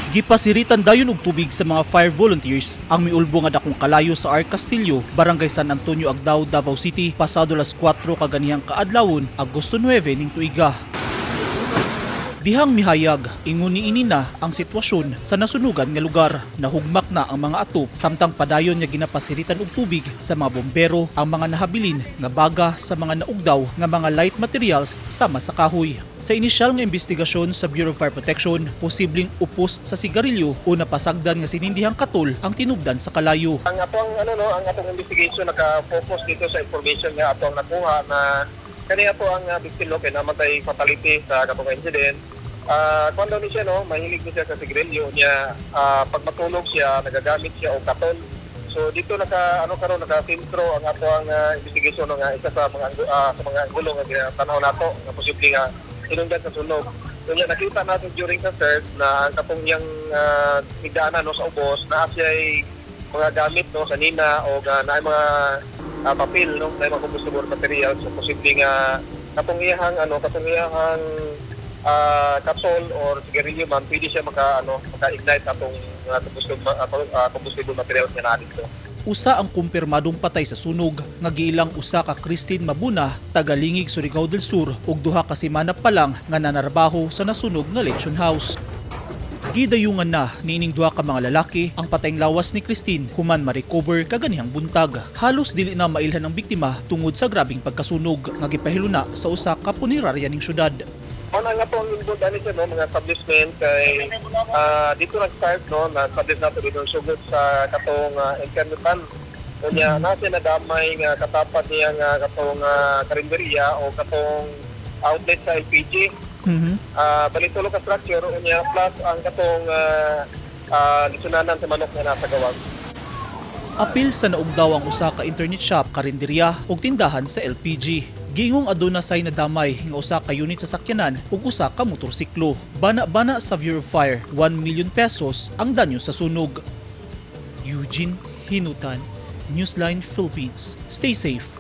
Gipasiritan dayon og tubig sa mga fire volunteers ang miulbo nga dakong kalayo sa Arc Castillo, Barangay San Antonio, Agdao, Davao City, pasado las 4 kaganihang kaadlawon, Agosto 9 ning tuiga. Dihang mihayag, ingon niini na ang sitwasyon sa nasunugan nga lugar. Nahugmak na ang mga atop samtang padayon nga ginapasiritan og tubig sa mga bombero ang mga nahabilin nga baga sa mga naugdaw nga mga light materials sama sa kahoy. Sa inisyal nga investigasyon sa Bureau of Fire Protection, posibleng upos sa sigarilyo o napasagdan nga sinindihang katol ang tinubdan sa kalayo. Ang atong investigation naka-focus dito sa information nga atong nakuha na kaniya po ang biktima kay namatay fatality sa katong incident. Kung daw ni siya, mahilig niya sa sigarilyo niya, pag matulog siya, nagagamit siya o katon. So dito naka-filtro ang ato ang investigation ng isa sa mga angulo nga ginatanaw nato na posibleng inundan sa sunog. So nakita natin during the search na ang katong niyang higdaanan sa ubos na siya'y mga gamit sa nina o na mga papel na mga combustible materials. So posibleng katong iyahang katol or sigarilyo man pwede siya maka-ignite atong combustible materials nga naa dito. Usa ang kumpirmadong patay sa sunog nga giilang usa ka Christine Mabuna, taga-Lingig, Surigao del Sur ug duha ka semana pa lang nga nanarbaho sa nasunog nga Lechon House. Gidayungan na niining duha ka mga lalaki ang patayng lawas ni Christine human ma-recover kaganihang buntag. Halos dili na mailhan ang biktima tungod sa grabing pagkasunog nga gipahiluna sa usa ka punerarya ning syudad. Ano nga po ang involved nito, mga establishment kay dito nag-start na-establish natin dito sugod sa katong internetan. Kunya nasa na damay nga katapat niya nga katong karinderya o katong outlet sa LPG. Balitulo ka structure niya plus ang katong lisunanan sa manok nga nasa gawag. Apil sa naugdaw ang usa ka internet shop, karinderya ug tindahan sa LPG. Gingong aduna say nadamay nga usa ka unit sa sakyanan ug usa ka motorsiklo. Bana-bana sa Bureau of Fire, 1 million pesos ang danyo sa sunog. Eugene Hinutan, Newsline Philippines. Stay safe.